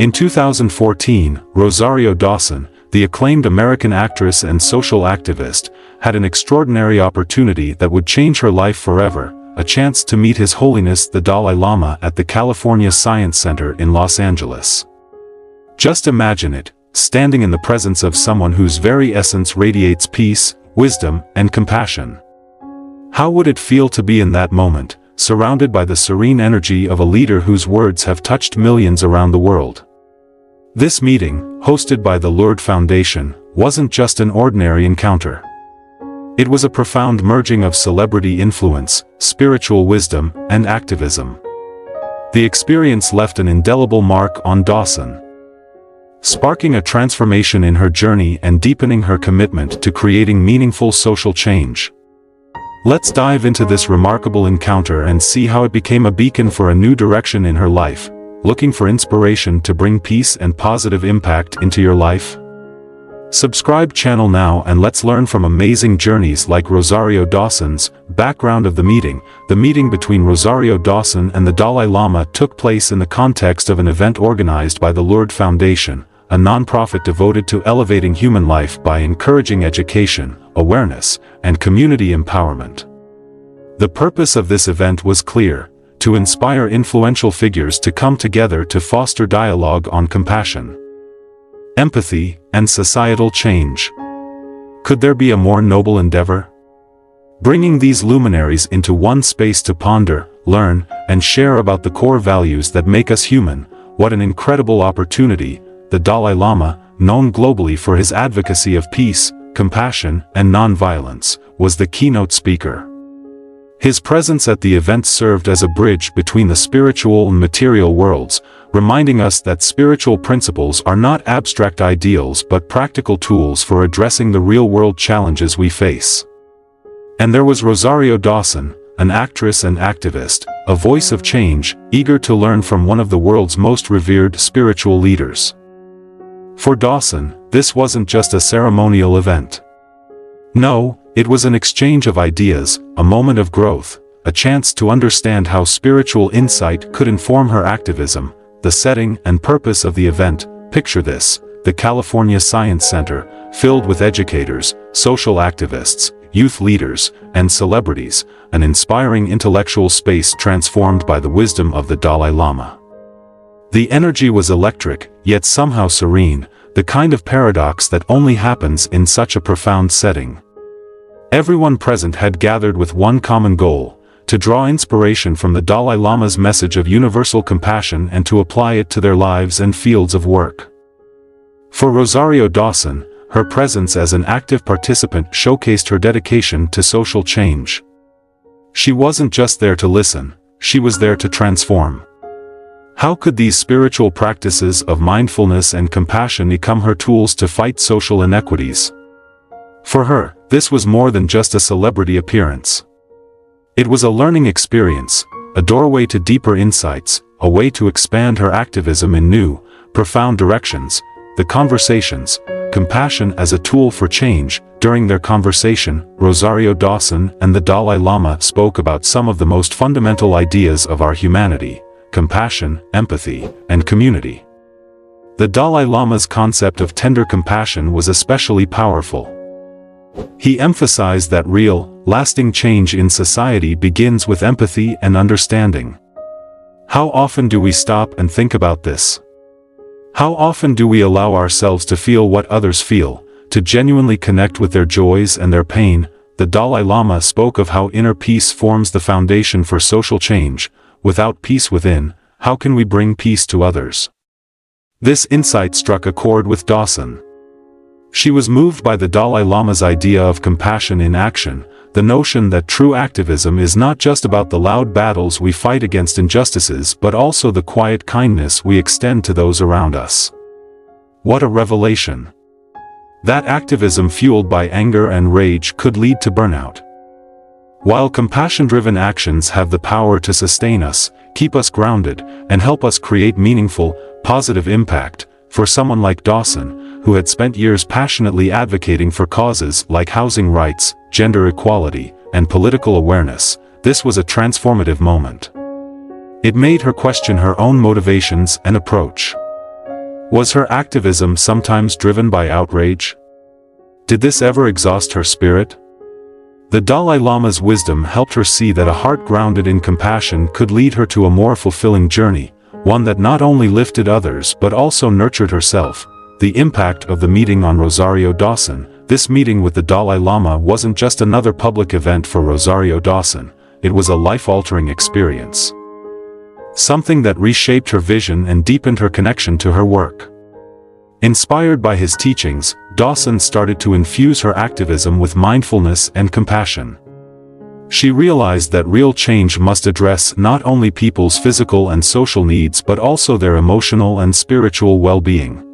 In 2014, Rosario Dawson, the acclaimed American actress and social activist, had an extraordinary opportunity that would change her life forever, a chance to meet His Holiness the Dalai Lama at the California Science Center in Los Angeles. Just imagine it, standing in the presence of someone whose very essence radiates peace, wisdom, and compassion. How would it feel to be in that moment, surrounded by the serene energy of a leader whose words have touched millions around the world? This meeting, hosted by the Lourdes Foundation, wasn't just an ordinary encounter. It was a profound merging of celebrity influence, spiritual wisdom, and activism. The experience left an indelible mark on Dawson, sparking a transformation in her journey and deepening her commitment to creating meaningful social change. Let's dive into this remarkable encounter and see how it became a beacon for a new direction in her life. Looking for inspiration to bring peace and positive impact into your life? Subscribe channel now and let's learn from amazing journeys like Rosario Dawson's. Background of the meeting. The meeting between Rosario Dawson and the Dalai Lama took place in the context of an event organized by the Lourdes Foundation, a nonprofit devoted to elevating human life by encouraging education, awareness, and community empowerment. The purpose of this event was clear: to inspire influential figures to come together to foster dialogue on compassion, empathy, and societal change. Could there be a more noble endeavor? Bringing these luminaries into one space to ponder, learn, and share about the core values that make us human. What an incredible opportunity! The Dalai Lama, known globally for his advocacy of peace, compassion, and non-violence, was the keynote speaker. His presence at the event served as a bridge between the spiritual and material worlds, reminding us that spiritual principles are not abstract ideals but practical tools for addressing the real-world challenges we face. And there was Rosario Dawson, an actress and activist, a voice of change, eager to learn from one of the world's most revered spiritual leaders. For Dawson, this wasn't just a ceremonial event. No, it was an exchange of ideas, a moment of growth, a chance to understand how spiritual insight could inform her activism. The setting and purpose of the event. Picture this: the California Science Center, filled with educators, social activists, youth leaders, and celebrities, an inspiring intellectual space transformed by the wisdom of the Dalai Lama. The energy was electric, yet somehow serene, the kind of paradox that only happens in such a profound setting. Everyone present had gathered with one common goal: to draw inspiration from the Dalai Lama's message of universal compassion and to apply it to their lives and fields of work. For Rosario Dawson, her presence as an active participant showcased her dedication to social change. She wasn't just there to listen, she was there to transform. How could these spiritual practices of mindfulness and compassion become her tools to fight social inequities? For her, this was more than just a celebrity appearance. It was a learning experience, a doorway to deeper insights, a way to expand her activism in new, profound directions. The conversations, compassion as a tool for change. During their conversation, Rosario Dawson and the Dalai Lama spoke about some of the most fundamental ideas of our humanity: compassion, empathy, and community. The Dalai Lama's concept of tender compassion was especially powerful. He emphasized that real, lasting change in society begins with empathy and understanding. How often do we stop and think about this? How often do we allow ourselves to feel what others feel, to genuinely connect with their joys and their pain? The Dalai Lama spoke of how inner peace forms the foundation for social change. Without peace within, how can we bring peace to others? This insight struck a chord with Dawson. She was moved by the Dalai Lama's idea of compassion in action, the notion that true activism is not just about the loud battles we fight against injustices but also the quiet kindness we extend to those around us. What a revelation! That activism fueled by anger and rage could lead to burnout. While compassion-driven actions have the power to sustain us, keep us grounded, and help us create meaningful, positive impact, for someone like Dawson, who had spent years passionately advocating for causes like housing rights, gender equality, and political awareness, this was a transformative moment. It made her question her own motivations and approach. Was her activism sometimes driven by outrage? Did this ever exhaust her spirit? The Dalai Lama's wisdom helped her see that a heart grounded in compassion could lead her to a more fulfilling journey, one that not only lifted others but also nurtured herself. The impact of the meeting on Rosario Dawson. This meeting with the Dalai Lama wasn't just another public event for Rosario Dawson, it was a life-altering experience. Something that reshaped her vision and deepened her connection to her work. Inspired by his teachings, Dawson started to infuse her activism with mindfulness and compassion. She realized that real change must address not only people's physical and social needs but also their emotional and spiritual well-being.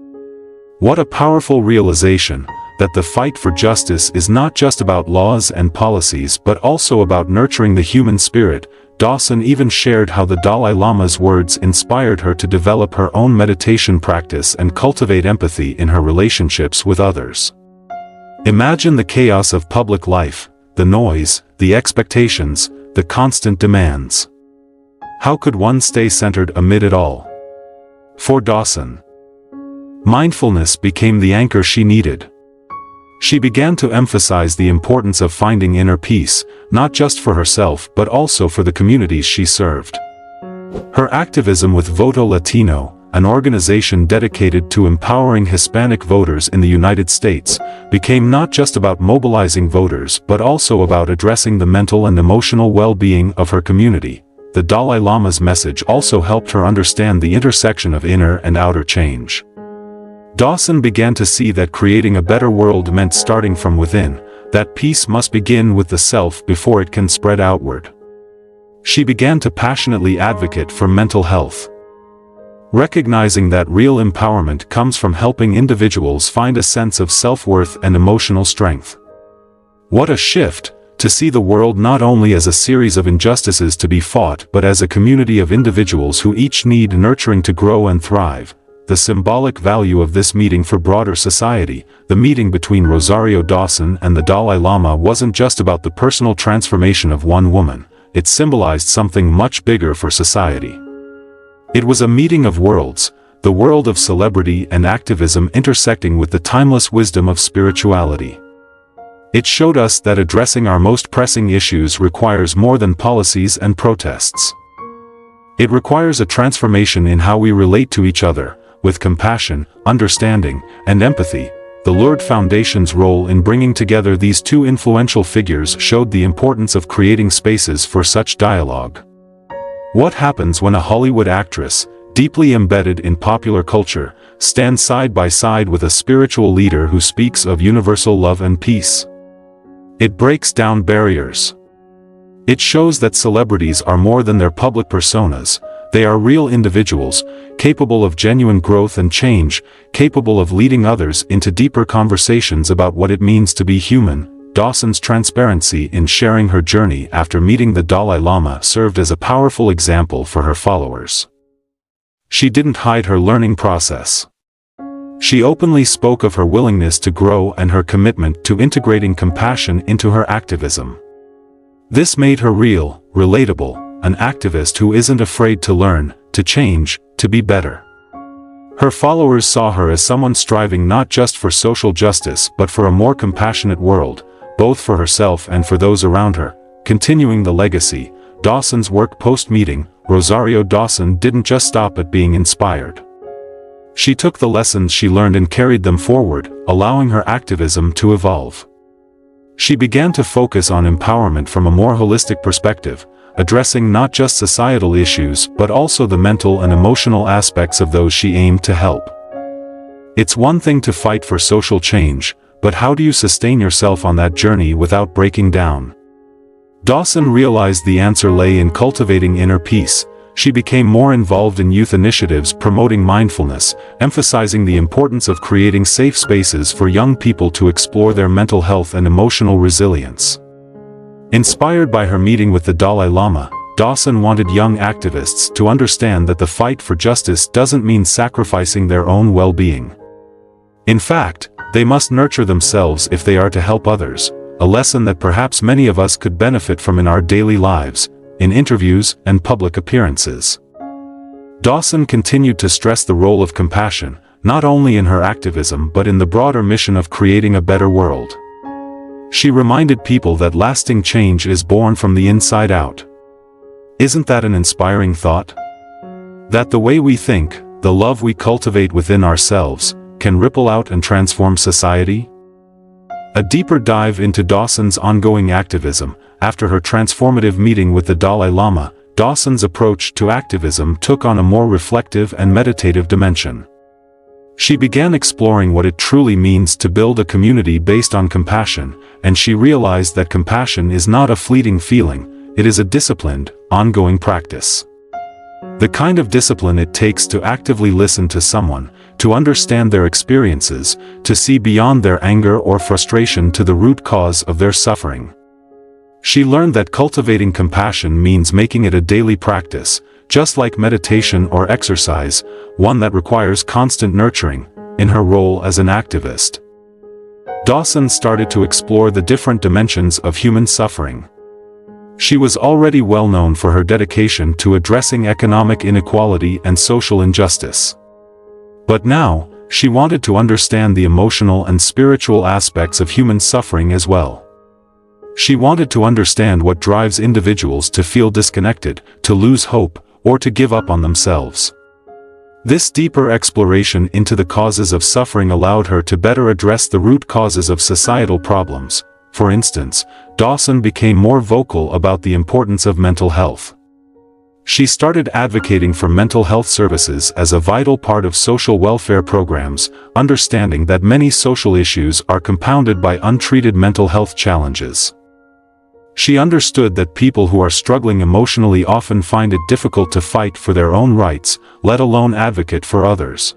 What a powerful realization, that the fight for justice is not just about laws and policies but also about nurturing the human spirit. Dawson even shared how the Dalai Lama's words inspired her to develop her own meditation practice and cultivate empathy in her relationships with others. Imagine the chaos of public life, the noise, the expectations, the constant demands. How could one stay centered amid it all? For Dawson, mindfulness became the anchor she needed. She began to emphasize the importance of finding inner peace, not just for herself but also for the communities she served. Her activism with Voto Latino, an organization dedicated to empowering Hispanic voters in the United States, became not just about mobilizing voters but also about addressing the mental and emotional well-being of her community. The Dalai Lama's message also helped her understand the intersection of inner and outer change. Dawson began to see that creating a better world meant starting from within, that peace must begin with the self before it can spread outward. She began to passionately advocate for mental health, recognizing that real empowerment comes from helping individuals find a sense of self-worth and emotional strength. What a shift, to see the world not only as a series of injustices to be fought but as a community of individuals who each need nurturing to grow and thrive. The symbolic value of this meeting for broader society. The meeting between Rosario Dawson and the Dalai Lama wasn't just about the personal transformation of one woman, it symbolized something much bigger for society. It was a meeting of worlds, the world of celebrity and activism intersecting with the timeless wisdom of spirituality. It showed us that addressing our most pressing issues requires more than policies and protests. It requires a transformation in how we relate to each other, with compassion, understanding, and empathy. The Lourdes Foundation's role in bringing together these two influential figures showed the importance of creating spaces for such dialogue. What happens when a Hollywood actress, deeply embedded in popular culture, stands side by side with a spiritual leader who speaks of universal love and peace? It breaks down barriers. It shows that celebrities are more than their public personas. They are real individuals, capable of genuine growth and change, capable of leading others into deeper conversations about what it means to be human. Dawson's transparency in sharing her journey after meeting the Dalai Lama served as a powerful example for her followers. She didn't hide her learning process. She openly spoke of her willingness to grow and her commitment to integrating compassion into her activism. This made her real, relatable, an activist who isn't afraid to learn, to change, to be better. Her followers saw her as someone striving not just for social justice but for a more compassionate world, both for herself and for those around her. Continuing the legacy, Dawson's work post-meeting, Rosario Dawson didn't just stop at being inspired. She took the lessons she learned and carried them forward, allowing her activism to evolve. She began to focus on empowerment from a more holistic perspective, addressing not just societal issues but also the mental and emotional aspects of those she aimed to help. It's one thing to fight for social change, but how do you sustain yourself on that journey without breaking down? Dawson realized the answer lay in cultivating inner peace. She became more involved in youth initiatives promoting mindfulness, emphasizing the importance of creating safe spaces for young people to explore their mental health and emotional resilience. Inspired by her meeting with the Dalai Lama, Dawson wanted young activists to understand that the fight for justice doesn't mean sacrificing their own well-being. In fact, they must nurture themselves if they are to help others, a lesson that perhaps many of us could benefit from in our daily lives, in interviews and public appearances. Dawson continued to stress the role of compassion, not only in her activism but in the broader mission of creating a better world. She reminded people that lasting change is born from the inside out. Isn't that an inspiring thought? That the way we think, the love we cultivate within ourselves, can ripple out and transform society? A deeper dive into Dawson's ongoing activism. After her transformative meeting with the Dalai Lama, Dawson's approach to activism took on a more reflective and meditative dimension. She began exploring what it truly means to build a community based on compassion, and she realized that compassion is not a fleeting feeling, it is a disciplined, ongoing practice. The kind of discipline it takes to actively listen to someone, to understand their experiences, to see beyond their anger or frustration to the root cause of their suffering. She learned that cultivating compassion means making it a daily practice, just like meditation or exercise, one that requires constant nurturing. In her role as an activist, Dawson started to explore the different dimensions of human suffering. She was already well known for her dedication to addressing economic inequality and social injustice. But now, she wanted to understand the emotional and spiritual aspects of human suffering as well. She wanted to understand what drives individuals to feel disconnected, to lose hope, or to give up on themselves. This deeper exploration into the causes of suffering allowed her to better address the root causes of societal problems. For instance, Dawson became more vocal about the importance of mental health. She started advocating for mental health services as a vital part of social welfare programs, understanding that many social issues are compounded by untreated mental health challenges. She understood that people who are struggling emotionally often find it difficult to fight for their own rights, let alone advocate for others.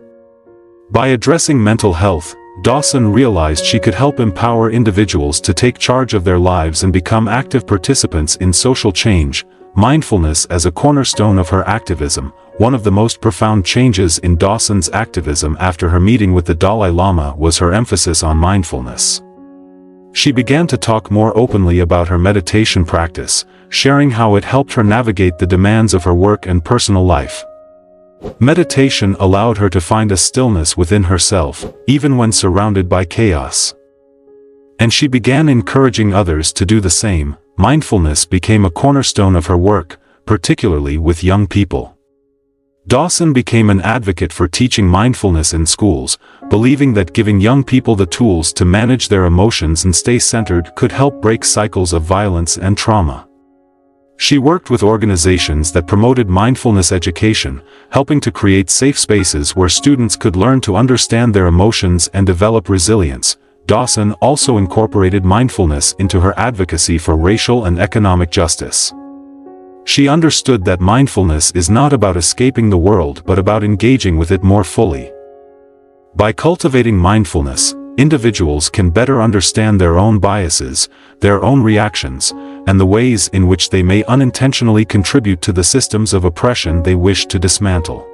By addressing mental health, Dawson realized she could help empower individuals to take charge of their lives and become active participants in social change. Mindfulness as a cornerstone of her activism. One of the most profound changes in Dawson's activism after her meeting with the Dalai Lama was her emphasis on mindfulness. She began to talk more openly about her meditation practice, sharing how it helped her navigate the demands of her work and personal life. Meditation allowed her to find a stillness within herself, even when surrounded by chaos. And she began encouraging others to do the same. Mindfulness became a cornerstone of her work, particularly with young people. Dawson became an advocate for teaching mindfulness in schools, believing that giving young people the tools to manage their emotions and stay centered could help break cycles of violence and trauma. She worked with organizations that promoted mindfulness education, helping to create safe spaces where students could learn to understand their emotions and develop resilience. Dawson also incorporated mindfulness into her advocacy for racial and economic justice. She understood that mindfulness is not about escaping the world but about engaging with it more fully. By cultivating mindfulness, individuals can better understand their own biases, their own reactions, and the ways in which they may unintentionally contribute to the systems of oppression they wish to dismantle.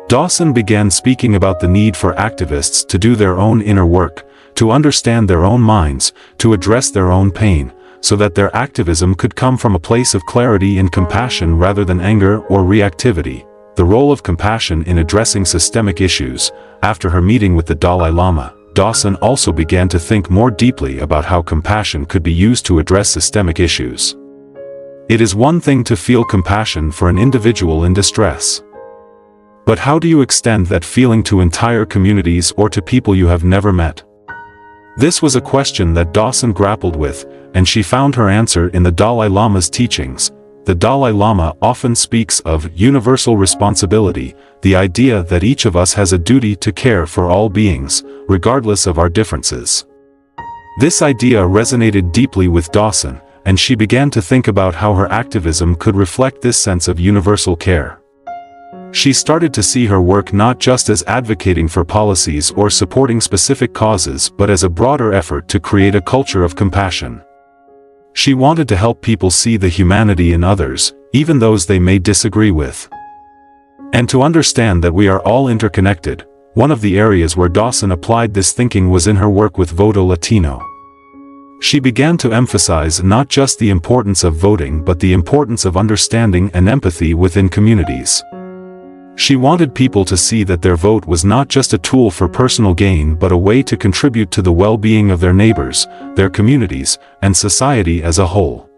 Dawson began speaking about the need for activists to do their own inner work, to understand their own minds, to address their own pain, so that their activism could come from a place of clarity and compassion rather than anger or reactivity. The role of compassion in addressing systemic issues. After her meeting with the Dalai Lama, Dawson also began to think more deeply about how compassion could be used to address systemic issues. It is one thing to feel compassion for an individual in distress. But how do you extend that feeling to entire communities or to people you have never met? This was a question that Dawson grappled with, and she found her answer in the Dalai Lama's teachings. The Dalai Lama often speaks of universal responsibility, the idea that each of us has a duty to care for all beings, regardless of our differences. This idea resonated deeply with Dawson, and she began to think about how her activism could reflect this sense of universal care. She started to see her work not just as advocating for policies or supporting specific causes but as a broader effort to create a culture of compassion. She wanted to help people see the humanity in others, even those they may disagree with. And to understand that we are all interconnected. One of the areas where Dawson applied this thinking was in her work with Voto Latino. She began to emphasize not just the importance of voting but the importance of understanding and empathy within communities. She wanted people to see that their vote was not just a tool for personal gain but a way to contribute to the well-being of their neighbors, their communities, and society as a whole.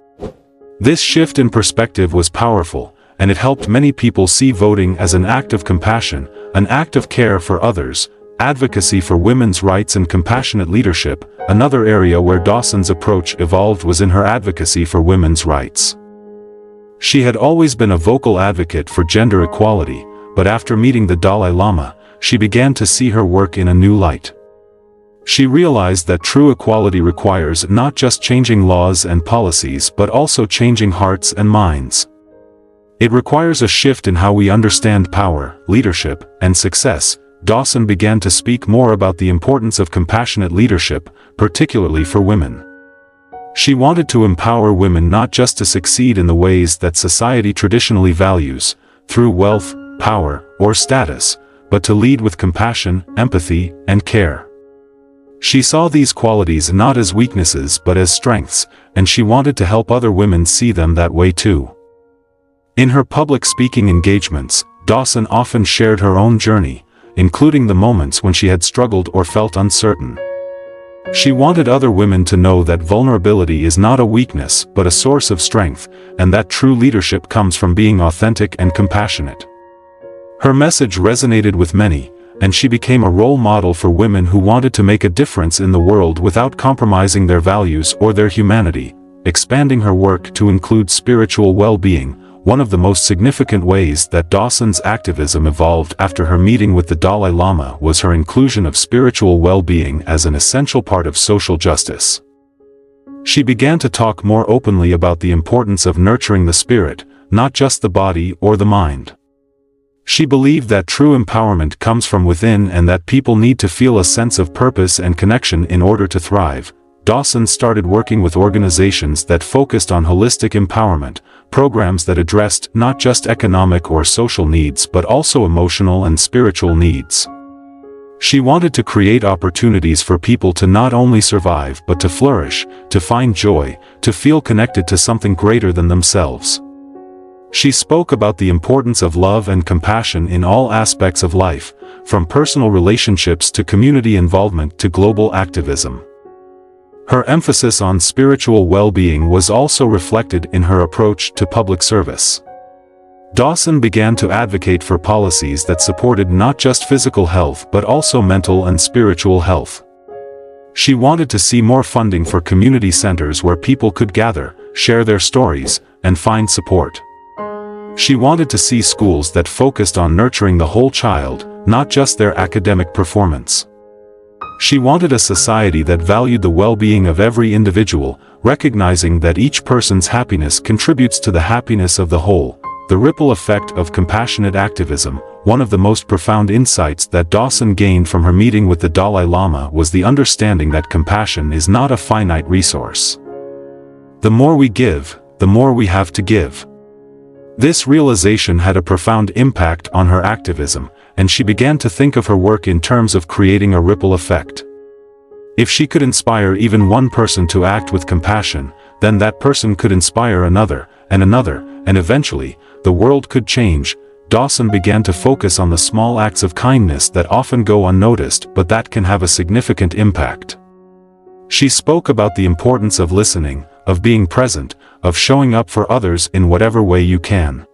This shift in perspective was powerful, and it helped many people see voting as an act of compassion, an act of care for others, advocacy for women's rights and compassionate leadership. Another area where Dawson's approach evolved was in her advocacy for women's rights. She had always been a vocal advocate for gender equality, but after meeting the Dalai Lama, she began to see her work in a new light. She realized that true equality requires not just changing laws and policies but also changing hearts and minds. It requires a shift in how we understand power, leadership, and success. Dawson began to speak more about the importance of compassionate leadership, particularly for women. She wanted to empower women not just to succeed in the ways that society traditionally values, through wealth, power, or status, but to lead with compassion, empathy, and care. She saw these qualities not as weaknesses but as strengths, and she wanted to help other women see them that way too. In her public speaking engagements, Dawson often shared her own journey, including the moments when she had struggled or felt uncertain. She wanted other women to know that vulnerability is not a weakness but a source of strength, and that true leadership comes from being authentic and compassionate. Her message resonated with many, and she became a role model for women who wanted to make a difference in the world without compromising their values or their humanity. Expanding her work to include spiritual well-being, one of the most significant ways that Dawson's activism evolved after her meeting with the Dalai Lama was her inclusion of spiritual well-being as an essential part of social justice. She began to talk more openly about the importance of nurturing the spirit, not just the body or the mind. She believed that true empowerment comes from within and that people need to feel a sense of purpose and connection in order to thrive. Dawson started working with organizations that focused on holistic empowerment, programs that addressed not just economic or social needs but also emotional and spiritual needs. She wanted to create opportunities for people to not only survive but to flourish, to find joy, to feel connected to something greater than themselves. She spoke about the importance of love and compassion in all aspects of life, from personal relationships to community involvement to global activism. Her emphasis on spiritual well-being was also reflected in her approach to public service. Dawson began to advocate for policies that supported not just physical health but also mental and spiritual health. She wanted to see more funding for community centers where people could gather, share their stories, and find support. She wanted to see schools that focused on nurturing the whole child, not just their academic performance. She wanted a society that valued the well-being of every individual, recognizing that each person's happiness contributes to the happiness of the whole. The ripple effect of compassionate activism. One of the most profound insights that Dawson gained from her meeting with the Dalai Lama was the understanding that compassion is not a finite resource. The more we give, the more we have to give. This realization had a profound impact on her activism, and she began to think of her work in terms of creating a ripple effect. If she could inspire even one person to act with compassion, then that person could inspire another, and eventually, the world could change. Dawson began to focus on the small acts of kindness that often go unnoticed but that can have a significant impact. She spoke about the importance of listening, of being present, of showing up for others in whatever way you can.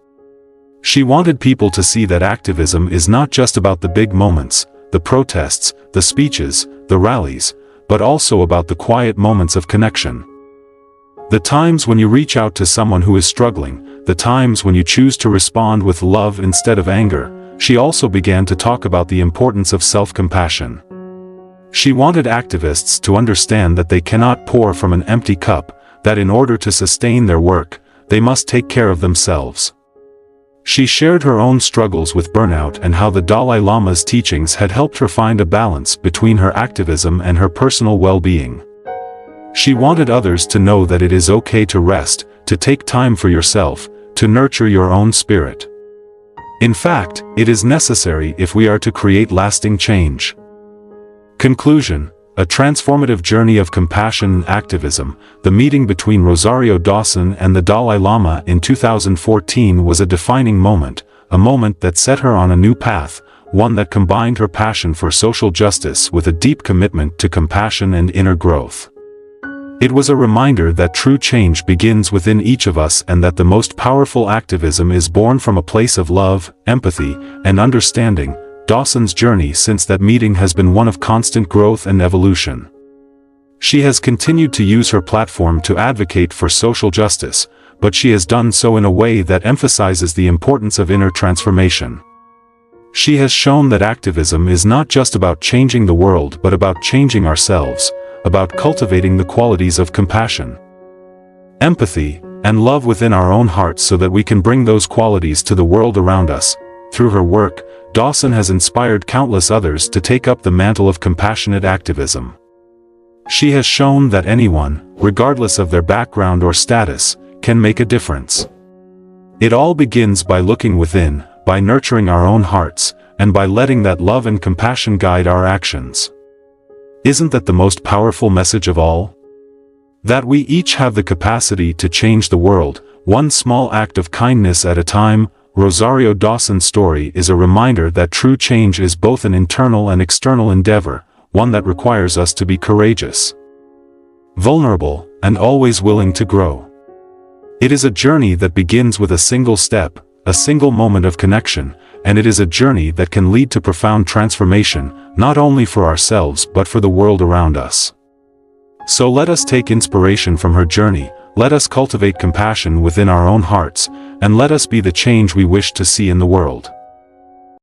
She wanted people to see that activism is not just about the big moments, the protests, the speeches, the rallies, but also about the quiet moments of connection. The times when you reach out to someone who is struggling, the times when you choose to respond with love instead of anger. She also began to talk about the importance of self-compassion. She wanted activists to understand that they cannot pour from an empty cup, that in order to sustain their work, they must take care of themselves. She shared her own struggles with burnout and how the Dalai Lama's teachings had helped her find a balance between her activism and her personal well-being. She wanted others to know that it is okay to rest, to take time for yourself, to nurture your own spirit. In fact, it is necessary if we are to create lasting change. Conclusion: a transformative journey of compassion and activism. The meeting between Rosario Dawson and the Dalai Lama in 2014 was a defining moment, a moment that set her on a new path, one that combined her passion for social justice with a deep commitment to compassion and inner growth. It was a reminder that true change begins within each of us and that the most powerful activism is born from a place of love, empathy, and understanding. Dawson's journey since that meeting has been one of constant growth and evolution. She has continued to use her platform to advocate for social justice, but she has done so in a way that emphasizes the importance of inner transformation. She has shown that activism is not just about changing the world but about changing ourselves, about cultivating the qualities of compassion, empathy, and love within our own hearts so that we can bring those qualities to the world around us. Through her work, Dawson has inspired countless others to take up the mantle of compassionate activism. She has shown that anyone, regardless of their background or status, can make a difference. It all begins by looking within, by nurturing our own hearts, and by letting that love and compassion guide our actions. Isn't that the most powerful message of all? That we each have the capacity to change the world, one small act of kindness at a time. Rosario Dawson's story is a reminder that true change is both an internal and external endeavor, one that requires us to be courageous, vulnerable, and always willing to grow. It is a journey that begins with a single step, a single moment of connection, and it is a journey that can lead to profound transformation, not only for ourselves but for the world around us. So let us take inspiration from her journey, let us cultivate compassion within our own hearts, and let us be the change we wish to see in the world.